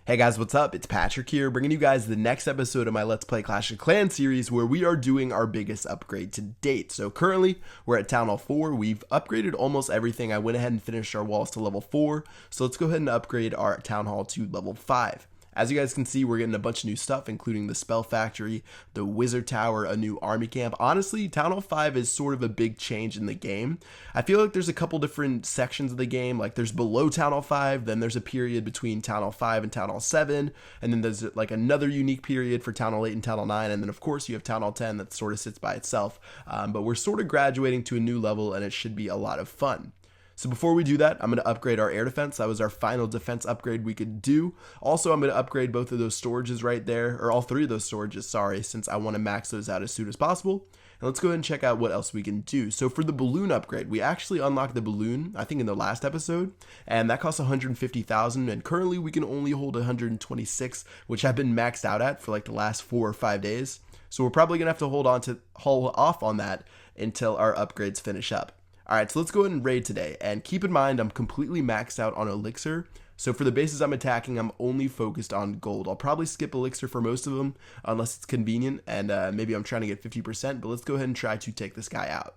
Hey guys, what's up? It's Patrick here, bringing you guys the next episode of my Let's Play Clash of Clans series where we are doing our biggest upgrade to date. So currently, we're at Townhall 4. We've upgraded almost everything. I went ahead and finished our walls to level 4. So let's go ahead and upgrade our Townhall to level 5. As you guys can see, we're getting a bunch of new stuff, including the Spell Factory, the Wizard Tower, a new army camp. Honestly, Townhall 5 is sort of a big change in the game. I feel like there's a couple different sections of the game, like there's below Townhall 5, then there's a period between Townhall 5 and Townhall 7, and then there's like another unique period for Townhall 8 and Townhall 9, and then of course you have Townhall 10 that sort of sits by itself. But we're sort of graduating to a new level, and it should be a lot of fun. So before we do that, I'm going to upgrade our air defense. That was our final defense upgrade we could do. Also, I'm going to upgrade both of those storages right there, or all three of those storages, sorry, since I want to max those out as soon as possible. And let's go ahead and check out what else we can do. So for the balloon upgrade, we actually unlocked the balloon, I think in the last episode, and that costs 150,000, and currently we can only hold 126, which I've been maxed out at for like the last 4 or 5 days. So we're probably going to have to hold off on that until our upgrades finish up. Alright, so let's go ahead and raid today, and keep in mind I'm completely maxed out on elixir, so for the bases I'm attacking I'm only focused on gold. I'll probably skip elixir for most of them, unless it's convenient, and maybe I'm trying to get 50%, but let's go ahead and try to take this guy out.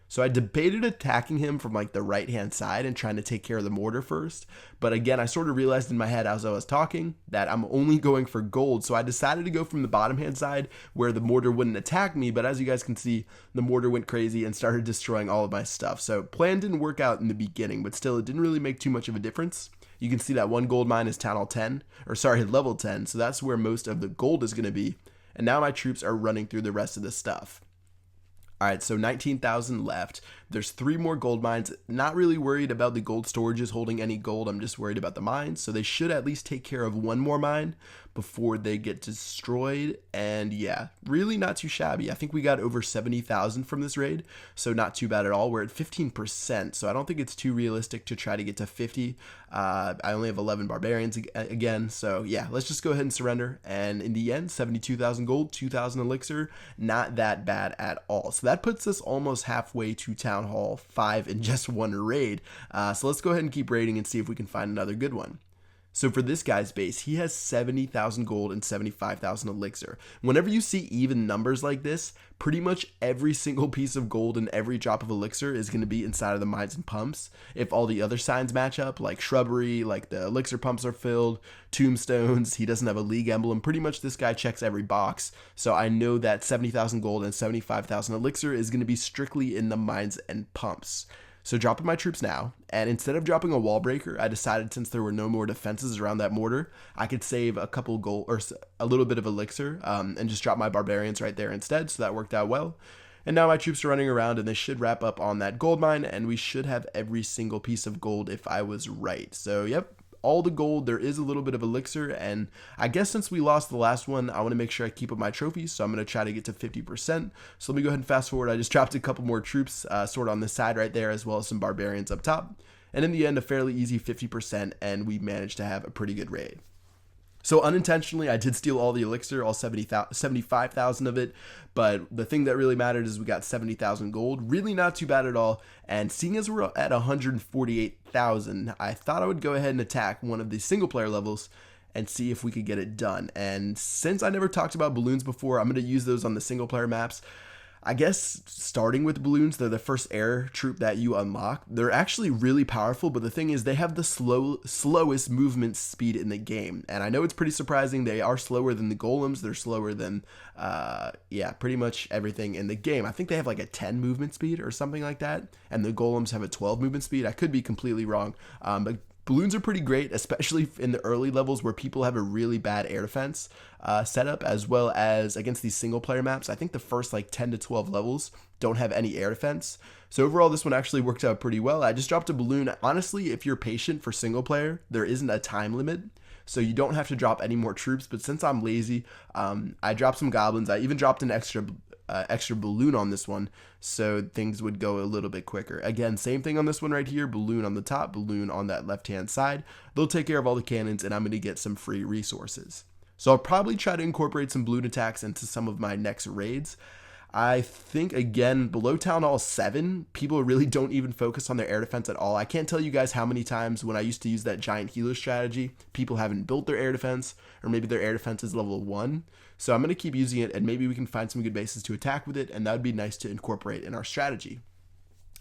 So I debated attacking him from like the right hand side and trying to take care of the mortar first, but again I sort of realized in my head as I was talking that I'm only going for gold, so I decided to go from the bottom hand side where the mortar wouldn't attack me, but as you guys can see the mortar went crazy and started destroying all of my stuff. So plan didn't work out in the beginning, but still it didn't really make too much of a difference. You can see that one gold mine is level 10, so that's where most of the gold is going to be, and now my troops are running through the rest of the stuff. Alright, so 19,000 left. There's 3 more gold mines. Not really worried about the gold storages holding any gold. I'm just worried about the mines. So they should at least take care of 1 more mine before they get destroyed. And yeah, really not too shabby. I think we got over 70,000 from this raid, so not too bad at all. We're at 15%, so I don't think it's too realistic to try to get to 50. I only have 11 barbarians again, so yeah, let's just go ahead and surrender. And in the end, 72,000 gold, 2,000 elixir, not that bad at all. So that puts us almost halfway to Townhall 5 in just one raid. So let's go ahead and keep raiding and see if we can find another good one. So for this guy's base, he has 70,000 gold and 75,000 elixir. Whenever you see even numbers like this, pretty much every single piece of gold and every drop of elixir is going to be inside of the mines and pumps. If all the other signs match up, like shrubbery, like the elixir pumps are filled, tombstones, he doesn't have a league emblem, pretty much this guy checks every box. So I know that 70,000 gold and 75,000 elixir is going to be strictly in the mines and pumps. So dropping my troops now, and instead of dropping a wall breaker, I decided since there were no more defenses around that mortar, I could save a couple gold or a little bit of elixir and just drop my barbarians right there instead, so that worked out well. And now my troops are running around, and they should wrap up on that gold mine, and we should have every single piece of gold if I was right. So yep, all the gold. There is a little bit of elixir, and I guess since we lost the last one, I want to make sure I keep up my trophies, so I'm going to try to get to 50%. So let me go ahead and fast forward. I just dropped a couple more troops sort of on this side right there, as well as some barbarians up top, and in the end a fairly easy 50%, and we managed to have a pretty good raid. So unintentionally, I did steal all the elixir, all 75,000 of it, but the thing that really mattered is we got 70,000 gold, really not too bad at all, and seeing as we're at 148,000, I thought I would go ahead and attack one of the single player levels and see if we could get it done. And since I never talked about balloons before, I'm going to use those on the single player maps. I guess starting with balloons, they're the first air troop that you unlock. They're actually really powerful, but the thing is they have the slowest movement speed in the game. And I know it's pretty surprising. They are slower than the golems. They're slower than, pretty much everything in the game. I think they have like a 10 movement speed or something like that. And the golems have a 12 movement speed. I could be completely wrong, but balloons are pretty great, especially in the early levels where people have a really bad air defense setup, as well as against these single player maps. I think the first like 10 to 12 levels don't have any air defense. So overall, this one actually worked out pretty well. I just dropped a balloon. Honestly, if you're patient for single player, there isn't a time limit, so you don't have to drop any more troops. But since I'm lazy, I dropped some goblins. I even dropped an extra balloon on this one, so things would go a little bit quicker. Again, same thing on this one right here, balloon on the top, balloon on that left hand side. They'll take care of all the cannons, and I'm going to get some free resources. So I'll probably try to incorporate some balloon attacks into some of my next raids. I think, again, below Town Hall 7, people really don't even focus on their air defense at all. I can't tell you guys how many times when I used to use that giant healer strategy, people haven't built their air defense, or maybe their air defense is level 1. So I'm going to keep using it, and maybe we can find some good bases to attack with it, and that would be nice to incorporate in our strategy.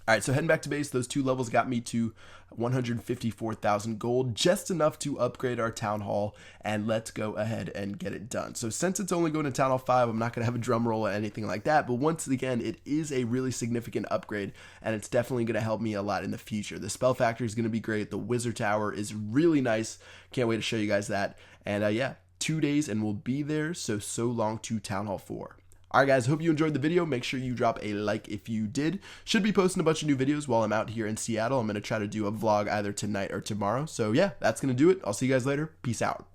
All right, so heading back to base, those 2 levels got me to 154,000 gold, just enough to upgrade our Town Hall, and let's go ahead and get it done. So since it's only going to Town Hall 5, I'm not going to have a drum roll or anything like that, but once again, it is a really significant upgrade, and it's definitely going to help me a lot in the future. The spell factor is going to be great. The Wizard Tower is really nice. Can't wait to show you guys that. And yeah, 2 days and we'll be there, so long to Town Hall 4. Alright guys, hope you enjoyed the video. Make sure you drop a like if you did. Should be posting a bunch of new videos while I'm out here in Seattle. I'm going to try to do a vlog either tonight or tomorrow. So yeah, that's going to do it. I'll see you guys later. Peace out.